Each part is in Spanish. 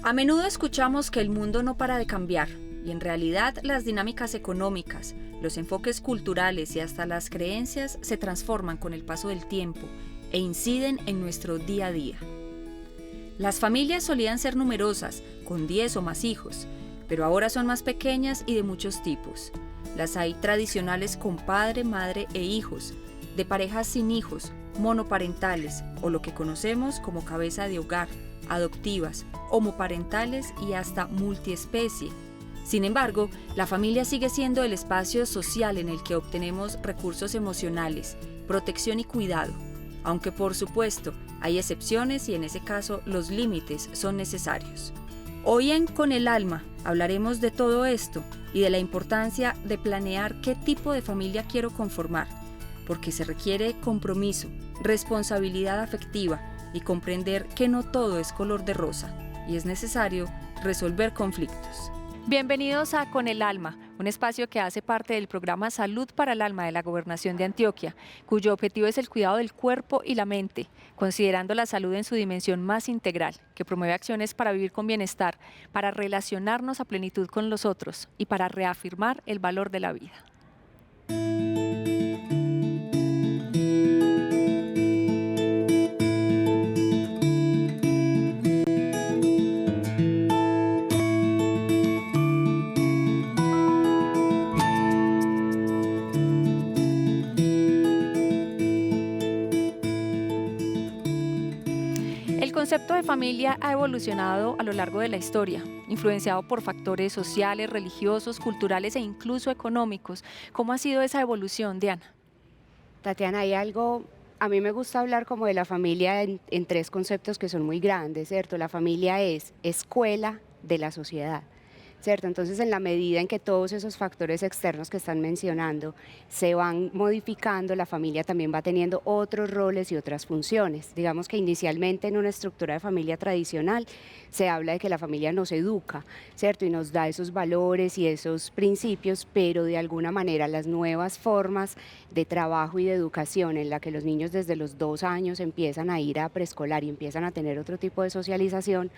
A menudo escuchamos que el mundo no para de cambiar, y en realidad las dinámicas económicas, los enfoques culturales y hasta las creencias se transforman con el paso del tiempo e inciden en nuestro día a día. Las familias solían ser numerosas, con 10 o más hijos, pero ahora son más pequeñas y de muchos tipos. Las hay tradicionales con padre, madre e hijos, de parejas sin hijos, monoparentales o lo que conocemos como cabeza de hogar, adoptivas, homoparentales y hasta multiespecie. Sin embargo, la familia sigue siendo el espacio social en el que obtenemos recursos emocionales, protección y cuidado, aunque por supuesto hay excepciones y en ese caso los límites son necesarios. Hoy en Con el Alma hablaremos de todo esto y de la importancia de planear qué tipo de familia quiero conformar, porque se requiere compromiso, responsabilidad afectiva y comprender que no todo es color de rosa y es necesario resolver conflictos. Bienvenidos a Con el Alma, un espacio que hace parte del programa Salud para el Alma de la Gobernación de Antioquia, cuyo objetivo es el cuidado del cuerpo y la mente, considerando la salud en su dimensión más integral, que promueve acciones para vivir con bienestar, para relacionarnos a plenitud con los otros y para reafirmar el valor de la vida. El concepto de familia ha evolucionado a lo largo de la historia, influenciado por factores sociales, religiosos, culturales e incluso económicos. ¿Cómo ha sido esa evolución, Diana? Tatiana, hay algo, a mí me gusta hablar como de la familia en tres conceptos que son muy grandes, ¿cierto? La familia es escuela de la sociedad, ¿cierto? Entonces, en la medida en que todos esos factores externos que están mencionando se van modificando, la familia también va teniendo otros roles y otras funciones. Digamos que inicialmente en una estructura de familia tradicional se habla de que la familia nos educa, ¿cierto? Y nos da esos valores y esos principios, pero de alguna manera las nuevas formas de trabajo y de educación en la que los niños desde los 2 años empiezan a ir a preescolar y empiezan a tener otro tipo de socialización,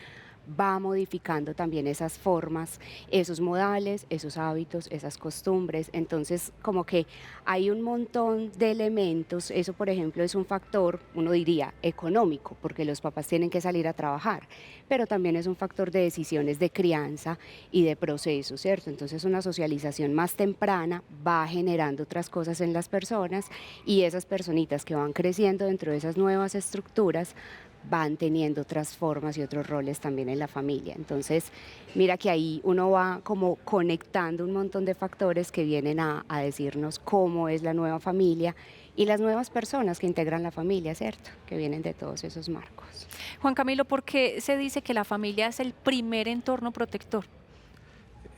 va modificando también esas formas, esos modales, esos hábitos, esas costumbres. Entonces, como que hay un montón de elementos. Eso, por ejemplo, es un factor, uno diría, económico, porque los papás tienen que salir a trabajar, pero también es un factor de decisiones de crianza y de proceso, ¿cierto? Entonces, una socialización más temprana va generando otras cosas en las personas y esas personitas que van creciendo dentro de esas nuevas estructuras van teniendo otras formas y otros roles también en la familia. Entonces, mira que ahí uno va como conectando un montón de factores que vienen a decirnos cómo es la nueva familia y las nuevas personas que integran la familia, ¿cierto? Que vienen de todos esos marcos. Juan Camilo, ¿por qué se dice que la familia es el primer entorno protector?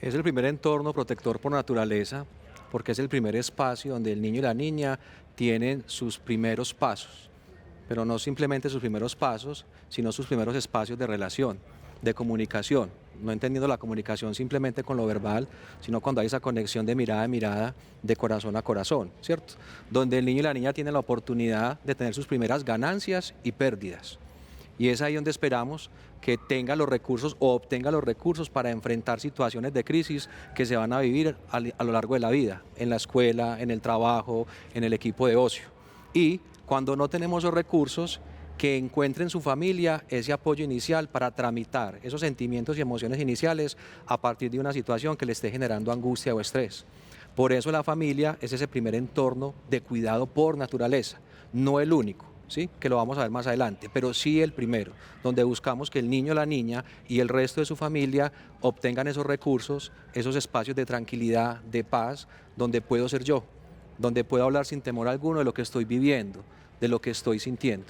Es el primer entorno protector por naturaleza, porque es el primer espacio donde el niño y la niña tienen sus primeros pasos, pero no simplemente sus primeros pasos, sino sus primeros espacios de relación, de comunicación, no entendiendo la comunicación simplemente con lo verbal, sino cuando hay esa conexión de mirada a mirada, de corazón a corazón, ¿cierto? Donde el niño y la niña tienen la oportunidad de tener sus primeras ganancias y pérdidas. Y es ahí donde esperamos que tenga los recursos o obtenga los recursos para enfrentar situaciones de crisis que se van a vivir a lo largo de la vida, en la escuela, en el trabajo, en el equipo de ocio. Y cuando no tenemos los recursos, que encuentre en su familia ese apoyo inicial para tramitar esos sentimientos y emociones iniciales a partir de una situación que le esté generando angustia o estrés. Por eso la familia es ese primer entorno de cuidado por naturaleza, no el único, ¿sí? Que lo vamos a ver más adelante, pero sí el primero, donde buscamos que el niño, la niña y el resto de su familia obtengan esos recursos, esos espacios de tranquilidad, de paz, donde puedo ser yo, donde puedo hablar sin temor alguno de lo que estoy viviendo, de lo que estoy sintiendo.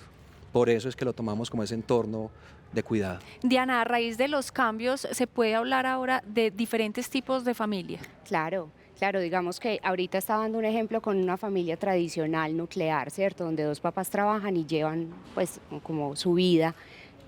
Por eso es que lo tomamos como ese entorno de cuidado. Diana, a raíz de los cambios, ¿se puede hablar ahora de diferentes tipos de familia? Claro, claro, digamos que ahorita está dando un ejemplo con una familia tradicional nuclear, ¿cierto? Donde dos papás trabajan y llevan pues como su vida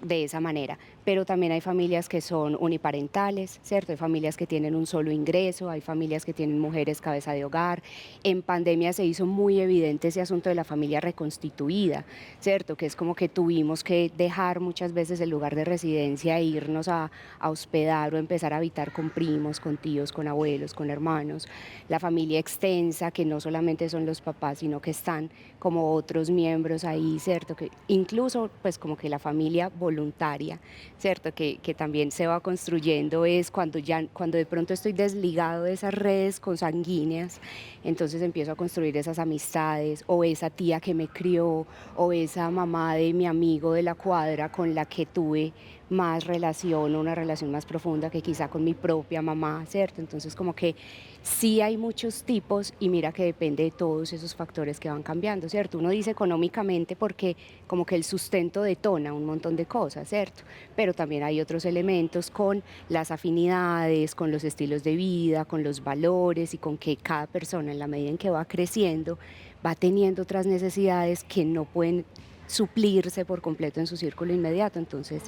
de esa manera. pero también hay familias que son uniparentales, ¿cierto? Hay familias que tienen un solo ingreso, hay familias que tienen mujeres cabeza de hogar. En pandemia se hizo muy evidente ese asunto de la familia reconstituida, ¿cierto? Que es como que tuvimos que dejar muchas veces el lugar de residencia e irnos a hospedar o empezar a habitar con primos, con tíos, con abuelos, con hermanos. La familia extensa, que no solamente son los papás, sino que están como otros miembros ahí, ¿cierto? Que incluso pues como que la familia voluntaria, ¿cierto? Que también se va construyendo es cuando de pronto estoy desligado de esas redes consanguíneas, entonces empiezo a construir esas amistades, o esa tía que me crió, o esa mamá de mi amigo de la cuadra con la que tuve más relación, una relación más profunda que quizá con mi propia mamá, ¿cierto? Entonces como que sí hay muchos tipos y mira que depende de todos esos factores que van cambiando, ¿cierto? Uno dice económicamente porque como que el sustento detona un montón de cosas, ¿cierto? Pero también hay otros elementos con las afinidades, con los estilos de vida, con los valores y con que cada persona en la medida en que va creciendo va teniendo otras necesidades que no pueden suplirse por completo en su círculo inmediato, entonces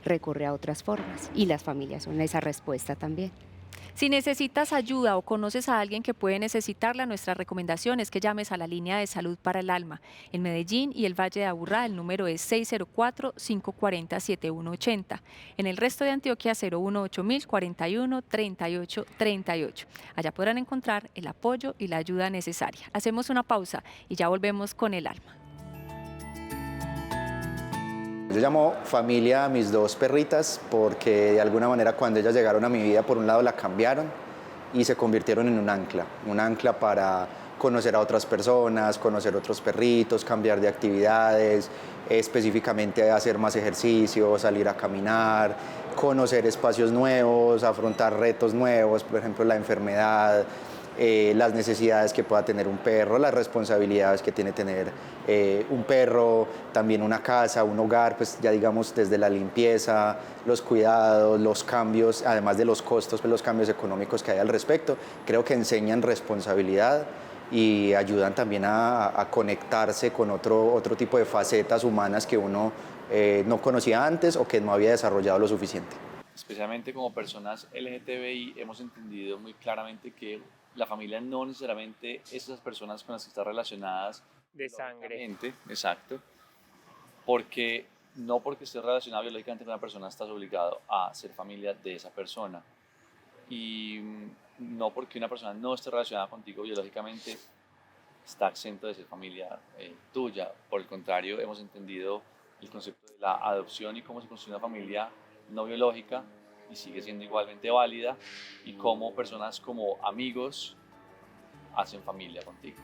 recurre a otras formas y las familias son esa respuesta también. Si necesitas ayuda o conoces a alguien que puede necesitarla, nuestra recomendación es que llames a la línea de salud para el alma. En Medellín y el Valle de Aburrá el número es 604-540-7180. En el resto de Antioquia 018-041-3838. Allá podrán encontrar el apoyo y la ayuda necesaria. Hacemos una pausa y ya volvemos con el alma. Yo llamo familia a mis dos perritas porque de alguna manera cuando ellas llegaron a mi vida, por un lado la cambiaron y se convirtieron en un ancla para conocer a otras personas, conocer otros perritos, cambiar de actividades, específicamente hacer más ejercicio, salir a caminar, conocer espacios nuevos, afrontar retos nuevos, por ejemplo la enfermedad, las necesidades que pueda tener un perro, las responsabilidades que tiene tener un perro, también una casa, un hogar, pues ya digamos desde la limpieza, los cuidados, los cambios, además de los costos, pues los cambios económicos que hay al respecto, creo que enseñan responsabilidad y ayudan también a conectarse con otro tipo de facetas humanas que uno no conocía antes o que no había desarrollado lo suficiente. Especialmente como personas LGTBI hemos entendido muy claramente que la familia no necesariamente es esas personas con las que están relacionadas de sangre. Exacto. Porque no porque estés relacionado biológicamente con una persona estás obligado a ser familia de esa persona. Y no porque una persona no esté relacionada contigo biológicamente está exento de ser familia tuya. Por el contrario, hemos entendido el concepto de la adopción y cómo se construye una familia no biológica y sigue siendo igualmente válida, y cómo personas como amigos hacen familia contigo.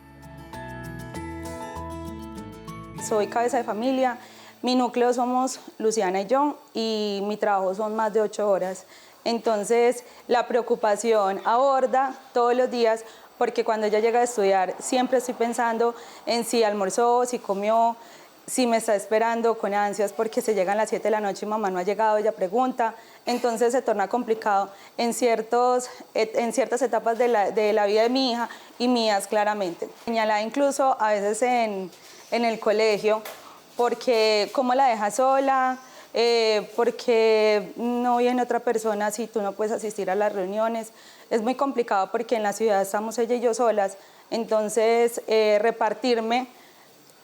Soy cabeza de familia, mi núcleo somos Luciana y yo, y mi trabajo son más de 8 horas. Entonces la preocupación aborda todos los días, porque cuando ella llega a estudiar siempre estoy pensando en si almorzó, si comió, si me está esperando con ansias porque se llegan las 7 de la noche y mamá no ha llegado, ella pregunta. Entonces se torna complicado en ciertas etapas de la vida de mi hija y mías claramente. Señalada incluso a veces en el colegio, porque cómo la deja sola, porque no viene otra persona si tú no puedes asistir a las reuniones. Es muy complicado porque en la ciudad estamos ella y yo solas, entonces repartirme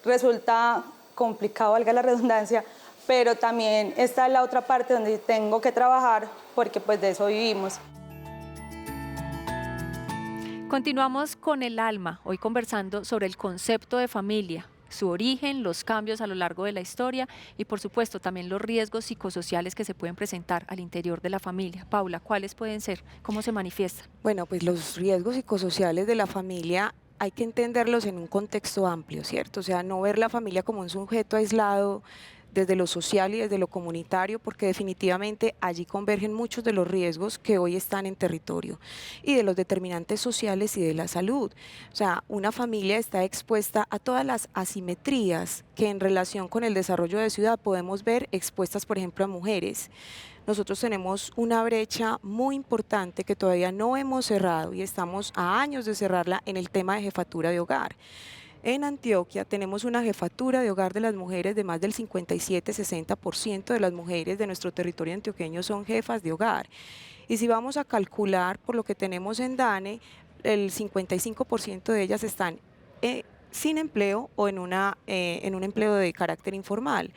resulta complicado, valga la redundancia, pero también está la otra parte donde tengo que trabajar porque pues de eso vivimos. Continuamos con el alma, hoy conversando sobre el concepto de familia, su origen, los cambios a lo largo de la historia y por supuesto también los riesgos psicosociales que se pueden presentar al interior de la familia. Paula, ¿cuáles pueden ser? ¿Cómo se manifiestan? Bueno, pues los riesgos psicosociales de la familia hay que entenderlos en un contexto amplio, ¿cierto? O sea, no ver la familia como un sujeto aislado desde lo social y desde lo comunitario, porque definitivamente allí convergen muchos de los riesgos que hoy están en territorio y de los determinantes sociales y de la salud. O sea, una familia está expuesta a todas las asimetrías que en relación con el desarrollo de ciudad podemos ver expuestas, por ejemplo, a mujeres. Nosotros tenemos una brecha muy importante que todavía no hemos cerrado y estamos a años de cerrarla en el tema de jefatura de hogar. En Antioquia tenemos una jefatura de hogar de las mujeres de más del 57-60% de las mujeres de nuestro territorio antioqueño son jefas de hogar. Y si vamos a calcular por lo que tenemos en DANE, el 55% de ellas están sin empleo o en un empleo de carácter informal,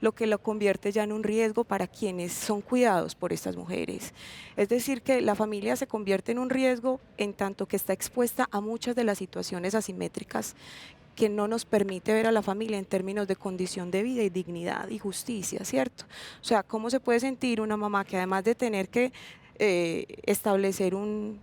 lo que lo convierte ya en un riesgo para quienes son cuidados por estas mujeres. Es decir, que la familia se convierte en un riesgo en tanto que está expuesta a muchas de las situaciones asimétricas que no nos permite ver a la familia en términos de condición de vida y dignidad y justicia, ¿cierto? O sea, ¿cómo se puede sentir una mamá que además de tener que establecer un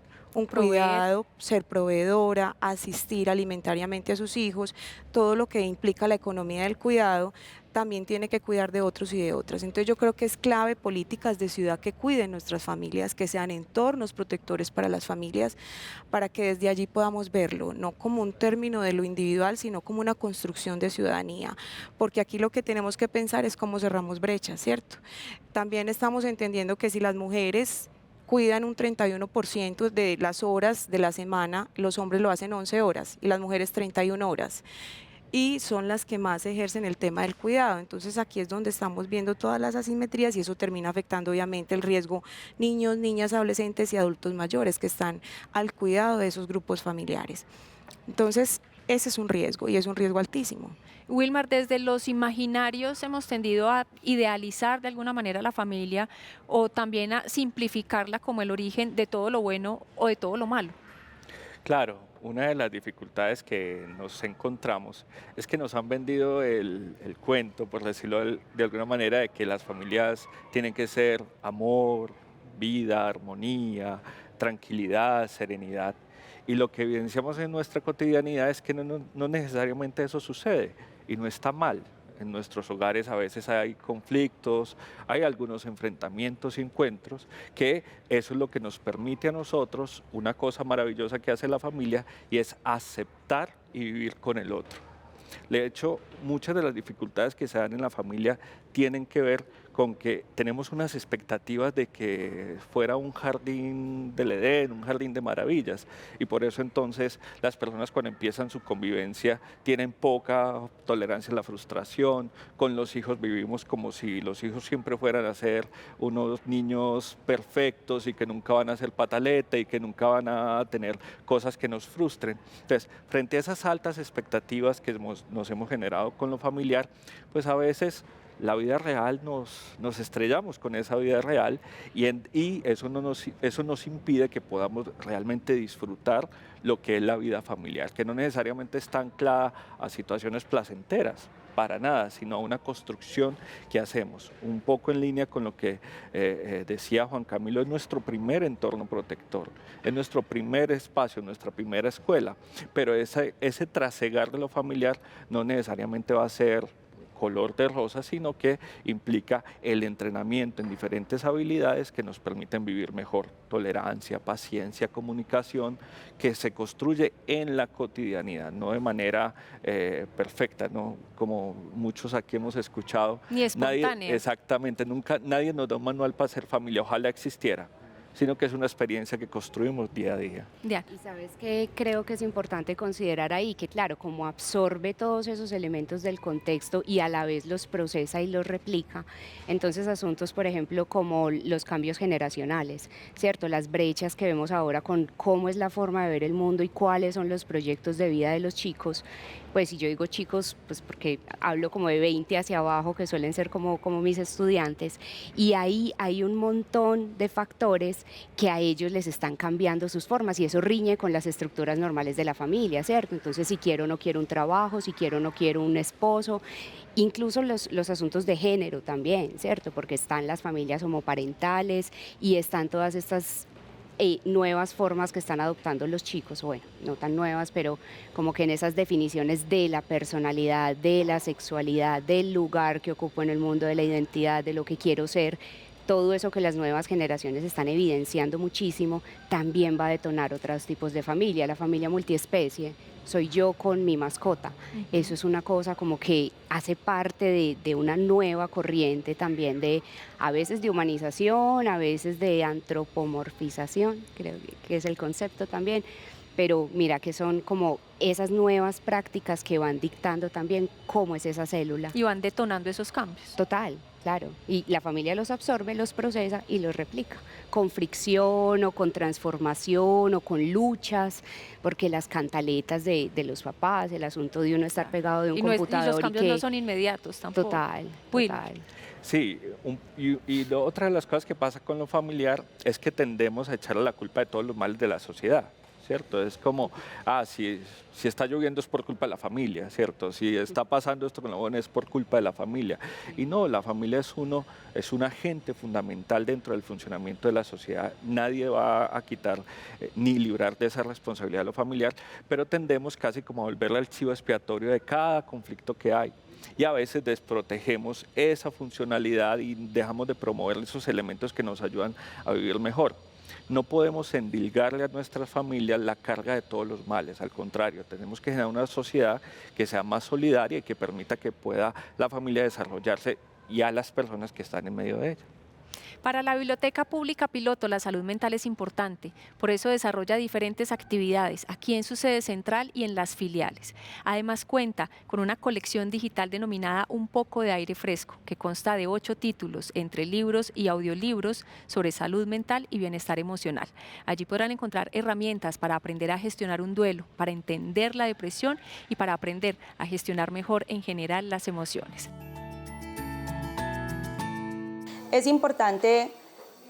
cuidado, ser proveedora, asistir alimentariamente a sus hijos, todo lo que implica la economía del cuidado, también tiene que cuidar de otros y de otras? Entonces yo creo que es clave políticas de ciudad que cuiden nuestras familias, que sean entornos protectores para las familias, para que desde allí podamos verlo, no como un término de lo individual, sino como una construcción de ciudadanía, porque aquí lo que tenemos que pensar es cómo cerramos brechas, ¿cierto? También estamos entendiendo que si las mujeres cuidan un 31% de las horas de la semana, los hombres lo hacen 11 horas y las mujeres 31 horas. Y son las que más ejercen el tema del cuidado. Entonces aquí es donde estamos viendo todas las asimetrías y eso termina afectando obviamente el riesgo niños, niñas, adolescentes y adultos mayores que están al cuidado de esos grupos familiares. Entonces ese es un riesgo y es un riesgo altísimo. Wilmar, desde los imaginarios hemos tendido a idealizar de alguna manera la familia o también a simplificarla como el origen de todo lo bueno o de todo lo malo. Claro, una de las dificultades que nos encontramos es que nos han vendido el cuento, por decirlo de alguna manera, de que las familias tienen que ser amor, vida, armonía, tranquilidad, serenidad. Y lo que evidenciamos en nuestra cotidianidad es que no necesariamente eso sucede y no está mal. En nuestros hogares a veces hay conflictos, hay algunos enfrentamientos y encuentros, que eso es lo que nos permite a nosotros una cosa maravillosa que hace la familia y es aceptar y vivir con el otro. De hecho, muchas de las dificultades que se dan en la familia tienen que ver con que tenemos unas expectativas de que fuera un jardín del Edén, un jardín de maravillas, y por eso entonces las personas cuando empiezan su convivencia tienen poca tolerancia a la frustración. Con los hijos vivimos como si los hijos siempre fueran a ser unos niños perfectos y que nunca van a ser pataleta y que nunca van a tener cosas que nos frustren. Entonces, frente a esas altas expectativas que nos hemos generado con lo familiar, pues a veces la vida real nos estrellamos con esa vida real y eso nos impide que podamos realmente disfrutar lo que es la vida familiar, que no necesariamente está anclada a situaciones placenteras, para nada, sino a una construcción que hacemos, un poco en línea con lo que decía Juan Camilo. Es nuestro primer entorno protector, es nuestro primer espacio, nuestra primera escuela, pero ese trasegar de lo familiar no necesariamente va a ser color de rosa, sino que implica el entrenamiento en diferentes habilidades que nos permiten vivir mejor: tolerancia, paciencia, comunicación, que se construye en la cotidianidad, no de manera perfecta, ¿no? Como muchos aquí hemos escuchado. Ni espontánea. Exactamente, nadie nos da un manual para ser familia, ojalá existiera, sino que es una experiencia que construimos día a día. Y sabes que creo que es importante considerar ahí que, claro, como absorbe todos esos elementos del contexto y a la vez los procesa y los replica, entonces asuntos, por ejemplo, como los cambios generacionales, ¿cierto? Las brechas que vemos ahora con cómo es la forma de ver el mundo y cuáles son los proyectos de vida de los chicos. Pues si yo digo chicos, pues porque hablo como de 20 hacia abajo, que suelen ser como mis estudiantes, y ahí hay un montón de factores que a ellos les están cambiando sus formas y eso riñe con las estructuras normales de la familia, ¿cierto? Entonces, si quiero o no quiero un trabajo, si quiero o no quiero un esposo, incluso los asuntos de género también, ¿cierto? Porque están las familias homoparentales y están todas estas nuevas formas que están adoptando los chicos, bueno, no tan nuevas, pero como que en esas definiciones de la personalidad, de la sexualidad, del lugar que ocupo en el mundo, de la identidad, de lo que quiero ser, todo eso que las nuevas generaciones están evidenciando muchísimo, también va a detonar otros tipos de familia, la familia multiespecie. Soy yo con mi mascota. Eso es una cosa como que hace parte de una nueva corriente también a veces de humanización, a veces de antropomorfización, creo que es el concepto también, pero mira que son como esas nuevas prácticas que van dictando también cómo es esa célula. Y van detonando esos cambios. Total, claro. Y la familia los absorbe, los procesa y los replica, con fricción o con transformación o con luchas, porque las cantaletas de los papás, el asunto de uno estar pegado de un Y computador. los cambios que, no son inmediatos tampoco. Total, Will. total. Sí, otra de las cosas que pasa con lo familiar es que tendemos a echarle la culpa de todos los males de la sociedad, ¿cierto? Es como, si está lloviendo es por culpa de la familia, ¿cierto? Si está pasando esto con la buena es por culpa de la familia. Y no, la familia es un agente fundamental dentro del funcionamiento de la sociedad. Nadie va a quitar ni librar de esa responsabilidad de lo familiar, pero tendemos casi como a volverle al chivo expiatorio de cada conflicto que hay. Y a veces desprotegemos esa funcionalidad y dejamos de promover esos elementos que nos ayudan a vivir mejor. No podemos endilgarle a nuestras familias la carga de todos los males, al contrario, tenemos que generar una sociedad que sea más solidaria y que permita que pueda la familia desarrollarse y a las personas que están en medio de ella. Para la Biblioteca Pública Piloto, la salud mental es importante, por eso desarrolla diferentes actividades aquí en su sede central y en las filiales. Además cuenta con una colección digital denominada Un poco de aire fresco, que consta de 8 títulos, entre libros y audiolibros sobre salud mental y bienestar emocional. Allí podrán encontrar herramientas para aprender a gestionar un duelo, para entender la depresión y para aprender a gestionar mejor en general las emociones. Es importante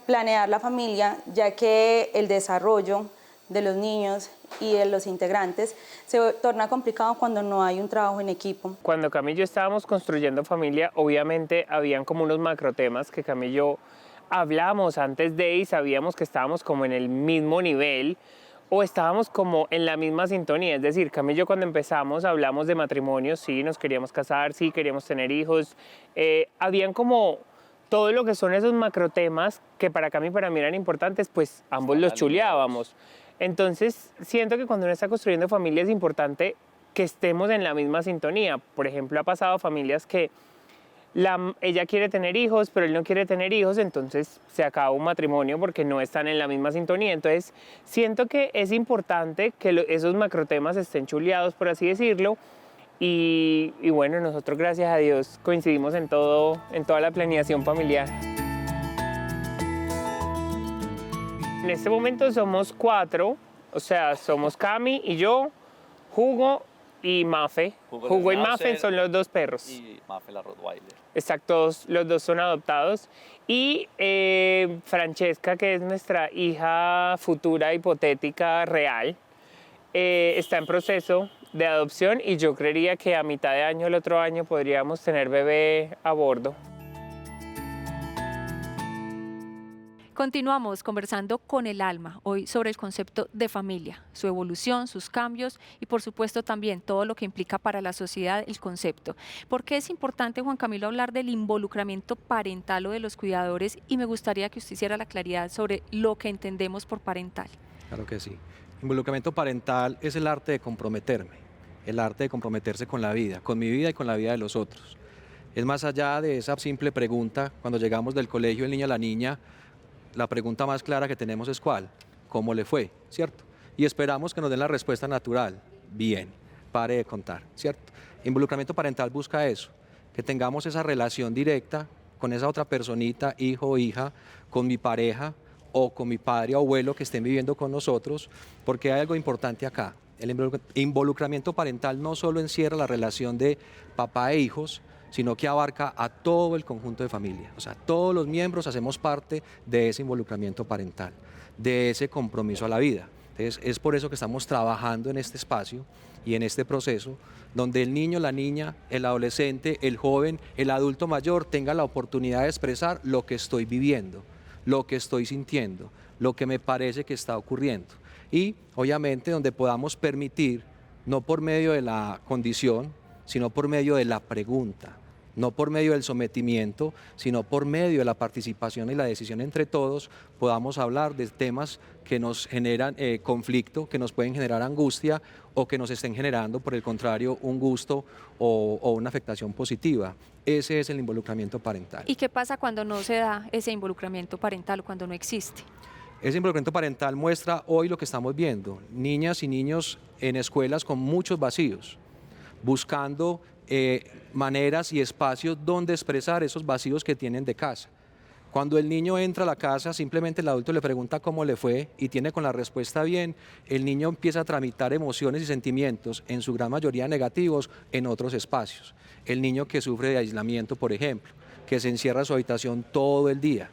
planear la familia, ya que el desarrollo de los niños y de los integrantes se torna complicado cuando no hay un trabajo en equipo. Cuando Cami y yo estábamos construyendo familia, obviamente habían como unos macrotemas que Cami y yo hablamos antes de y sabíamos que estábamos como en el mismo nivel o estábamos como en la misma sintonía. Es decir, Cami y yo cuando empezamos hablamos de matrimonio, sí, nos queríamos casar, sí, queríamos tener hijos. Habían como todo lo que son esos macrotemas que para Cami y para mí eran importantes, pues ambos los chuleábamos. Entonces, siento que cuando uno está construyendo familia es importante que estemos en la misma sintonía. Por ejemplo, ha pasado a familias que ella quiere tener hijos, pero él no quiere tener hijos, entonces se acaba un matrimonio porque no están en la misma sintonía. Entonces, siento que es importante que esos macrotemas estén chuleados, por así decirlo. Y bueno, nosotros gracias a Dios coincidimos en toda la planeación familiar. En este momento somos 4, o sea, somos Cami y yo, Hugo y Mafe. Hugo y Mafe son los 2 perros. Y Mafe la Rottweiler. Exacto, los 2 son adoptados. Y Francesca, que es nuestra hija futura hipotética real, está en proceso de adopción y yo creería que a mitad de año, el otro año, podríamos tener bebé a bordo. Continuamos conversando con el alma, hoy sobre el concepto de familia, su evolución, sus cambios y por supuesto también todo lo que implica para la sociedad el concepto. ¿Por qué es importante, Juan Camilo, hablar del involucramiento parental o de los cuidadores? Y me gustaría que usted hiciera la claridad sobre lo que entendemos por parental. Claro que sí. Involucramiento parental es el arte de comprometerme, el arte de comprometerse con la vida, con mi vida y con la vida de los otros. Es más allá de esa simple pregunta, cuando llegamos del colegio, el niño a la niña, la pregunta más clara que tenemos es ¿cuál? ¿Cómo le fue? ¿Cierto? Y esperamos que nos den la respuesta natural. Bien, pare de contar, ¿cierto? Involucramiento parental busca eso, que tengamos esa relación directa con esa otra personita, hijo o hija, con mi pareja o con mi padre o abuelo que estén viviendo con nosotros, porque hay algo importante acá. El involucramiento parental no solo encierra la relación de papá e hijos, sino que abarca a todo el conjunto de familia. O sea, todos los miembros hacemos parte de ese involucramiento parental, de ese compromiso a la vida. Entonces, es por eso que estamos trabajando en este espacio y en este proceso, donde el niño, la niña, el adolescente, el joven, el adulto mayor tenga la oportunidad de expresar lo que estoy viviendo, lo que estoy sintiendo, lo que me parece que está ocurriendo. Y obviamente donde podamos permitir, no por medio de la condición, sino por medio de la pregunta, no por medio del sometimiento, sino por medio de la participación y la decisión entre todos, podamos hablar de temas que nos generan conflicto, que nos pueden generar angustia o que nos estén generando, por el contrario, un gusto o una afectación positiva. Ese es el involucramiento parental. ¿Y qué pasa cuando no se da ese involucramiento parental o cuando no existe? Ese involucramiento parental muestra hoy lo que estamos viendo, niñas y niños en escuelas con muchos vacíos, buscando maneras y espacios donde expresar esos vacíos que tienen de casa. Cuando el niño entra a la casa, simplemente el adulto le pregunta cómo le fue y tiene con la respuesta bien, el niño empieza a tramitar emociones y sentimientos, en su gran mayoría negativos, en otros espacios. El niño que sufre de aislamiento, por ejemplo, que se encierra en su habitación todo el día,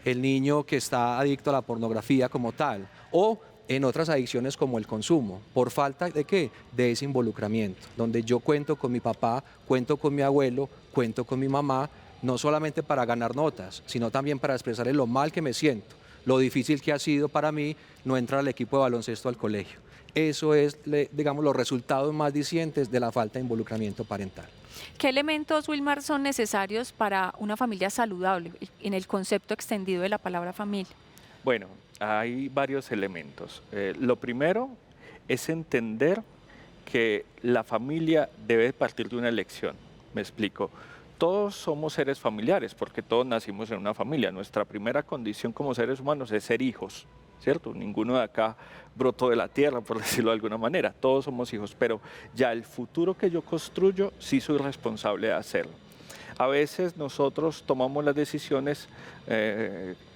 el niño que está adicto a la pornografía como tal, o en otras adicciones como el consumo, por falta de ¿qué? De ese involucramiento, donde yo cuento con mi papá, cuento con mi abuelo, cuento con mi mamá, no solamente para ganar notas, sino también para expresarle lo mal que me siento, lo difícil que ha sido para mí no entrar al equipo de baloncesto al colegio. Eso es, digamos, los resultados más dicientes de la falta de involucramiento parental. ¿Qué elementos, Wilmar, son necesarios para una familia saludable en el concepto extendido de la palabra familia? Bueno, hay varios elementos. Lo primero es entender que la familia debe partir de una elección. Me explico. Todos somos seres familiares porque todos nacimos en una familia. Nuestra primera condición como seres humanos es ser hijos, ¿cierto? Ninguno de acá brotó de la tierra, por decirlo de alguna manera. Todos somos hijos, pero ya el futuro que yo construyo, sí soy responsable de hacerlo. A veces nosotros tomamos las decisiones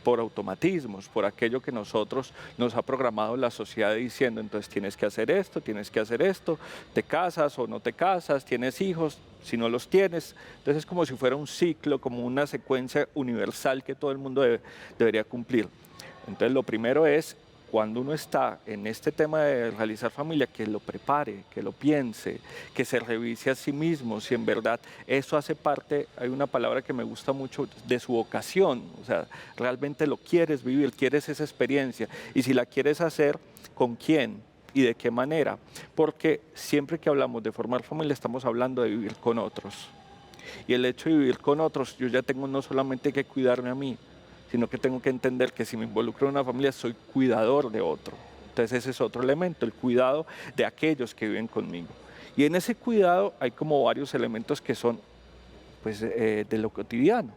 por automatismos, por aquello que nosotros nos ha programado la sociedad diciendo, entonces tienes que hacer esto, te casas o no te casas, tienes hijos, si no los tienes. Entonces es como si fuera un ciclo, como una secuencia universal que todo el mundo debería cumplir. Entonces lo primero es, cuando uno está en este tema de realizar familia, que lo prepare, que lo piense, que se revise a sí mismo, si en verdad eso hace parte, hay una palabra que me gusta mucho, de su vocación, o sea, realmente lo quieres vivir, quieres esa experiencia, y si la quieres hacer, ¿con quién y de qué manera? Porque siempre que hablamos de formar familia, estamos hablando de vivir con otros, y el hecho de vivir con otros, yo ya tengo no solamente que cuidarme a mí, sino que tengo que entender que si me involucro en una familia soy cuidador de otro. Entonces ese es otro elemento, el cuidado de aquellos que viven conmigo. Y en ese cuidado hay como varios elementos que son pues, de lo cotidiano.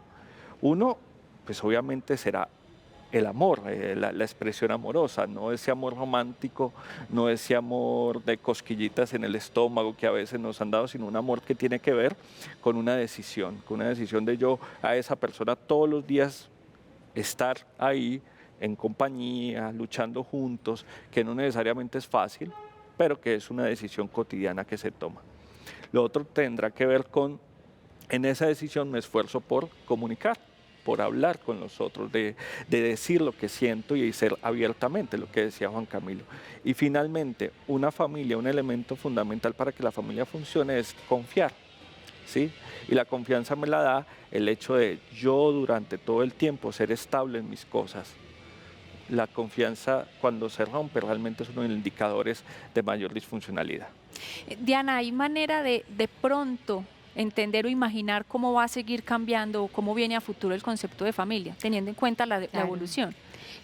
Uno, pues obviamente será el amor, la expresión amorosa, no ese amor romántico, no ese amor de cosquillitas en el estómago que a veces nos han dado, sino un amor que tiene que ver con una decisión de yo a esa persona todos los días estar ahí en compañía, luchando juntos, que no necesariamente es fácil, pero que es una decisión cotidiana que se toma. Lo otro tendrá que ver con, en esa decisión me esfuerzo por comunicar, por hablar con los otros, de decir lo que siento y ser abiertamente, lo que decía Juan Camilo. Y finalmente, una familia, un elemento fundamental para que la familia funcione es confiar, ¿sí? Y la confianza me la da el hecho de yo durante todo el tiempo ser estable en mis cosas. La confianza cuando se rompe realmente es uno de los indicadores de mayor disfuncionalidad. Diana, ¿hay manera de pronto entender o imaginar cómo va a seguir cambiando o cómo viene a futuro el concepto de familia, teniendo en cuenta la evolución?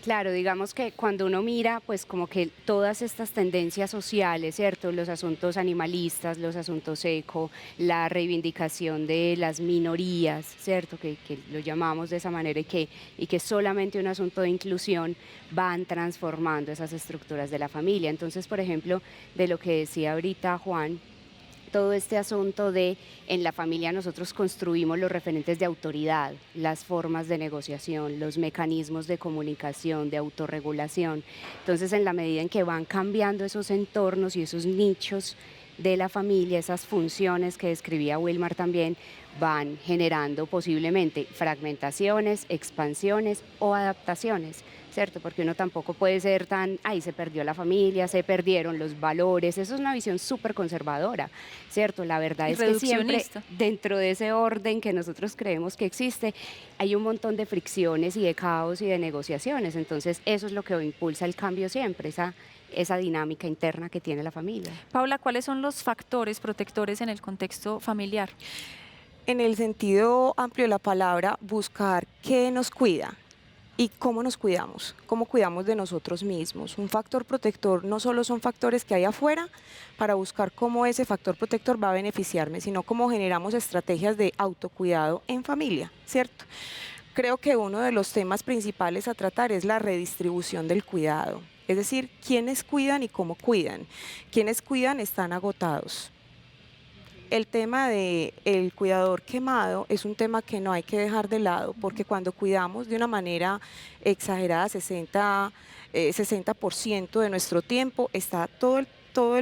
Claro, digamos que cuando uno mira, pues como que todas estas tendencias sociales, ¿cierto? Los asuntos animalistas, los asuntos eco, la reivindicación de las minorías, ¿cierto? Que lo llamamos de esa manera y que solamente un asunto de inclusión van transformando esas estructuras de la familia. Entonces, por ejemplo, de lo que decía ahorita Juan, todo este asunto de en la familia nosotros construimos los referentes de autoridad, las formas de negociación, los mecanismos de comunicación, de autorregulación. Entonces, en la medida en que van cambiando esos entornos y esos nichos de la familia, esas funciones que describía Wilmar también, van generando posiblemente fragmentaciones, expansiones o adaptaciones, ¿cierto? Porque uno tampoco puede ser tan, ay, se perdió la familia, se perdieron los valores, eso es una visión súper conservadora, ¿cierto? La verdad es que siempre dentro de ese orden que nosotros creemos que existe, hay un montón de fricciones y de caos y de negociaciones, entonces eso es lo que impulsa el cambio siempre, esa dinámica interna que tiene la familia. Paula, ¿cuáles son los factores protectores en el contexto familiar? En el sentido amplio de la palabra, buscar qué nos cuida y cómo nos cuidamos, cómo cuidamos de nosotros mismos. Un factor protector no solo son factores que hay afuera para buscar cómo ese factor protector va a beneficiarme, sino cómo generamos estrategias de autocuidado en familia, ¿cierto? creo que uno de los temas principales a tratar es la redistribución del cuidado. Es decir, quiénes cuidan y cómo cuidan. Quienes cuidan están agotados. El tema del cuidador quemado es un tema que no hay que dejar de lado, porque cuando cuidamos de una manera exagerada, 60% de nuestro tiempo, está toda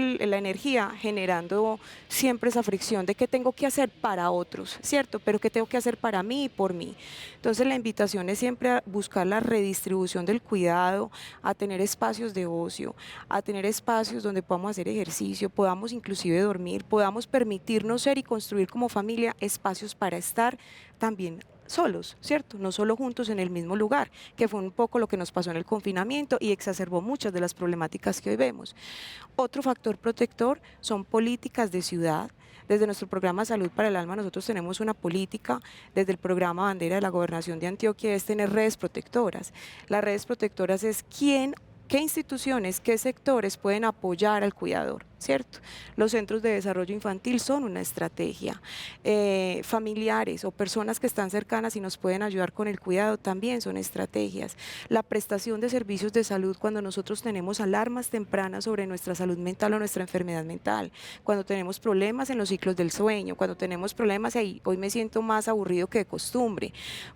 la energía generando siempre esa fricción de qué tengo que hacer para otros, ¿cierto? Pero qué tengo que hacer para mí y por mí. Entonces la invitación es siempre a buscar la redistribución del cuidado, a tener espacios de ocio, a tener espacios donde podamos hacer ejercicio, podamos inclusive dormir, podamos permitirnos ser y construir como familia espacios para estar también solos, ¿cierto? No solo juntos en el mismo lugar, que fue un poco lo que nos pasó en el confinamiento y exacerbó muchas de las problemáticas que hoy vemos. Otro factor protector son políticas de ciudad. Desde nuestro programa Salud para el Alma nosotros tenemos una política, desde el programa Bandera de la Gobernación de Antioquia, es tener redes protectoras. Las redes protectoras es qué instituciones, qué sectores pueden apoyar al cuidador, ¿cierto? Los centros de desarrollo infantil son una estrategia. Familiares o personas que están cercanas y nos pueden ayudar con el cuidado también son estrategias. La prestación de servicios de salud cuando nosotros tenemos alarmas tempranas sobre nuestra salud mental o nuestra enfermedad mental, cuando tenemos problemas en los ciclos del sueño, cuando tenemos problemas y hoy me siento más aburrido que de costumbre.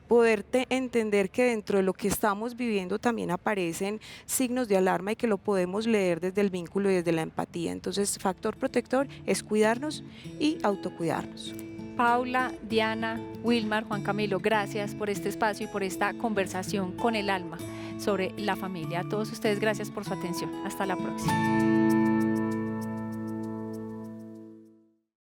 Poderte entender que dentro de lo que estamos viviendo también aparecen signos de alarma y que lo podemos leer desde el vínculo y desde la empatía. Entonces, factor protector es cuidarnos y autocuidarnos. Paula, Diana, Wilmar, Juan Camilo, gracias por este espacio y por esta conversación con el alma sobre la familia. A todos ustedes, gracias por su atención. Hasta la próxima.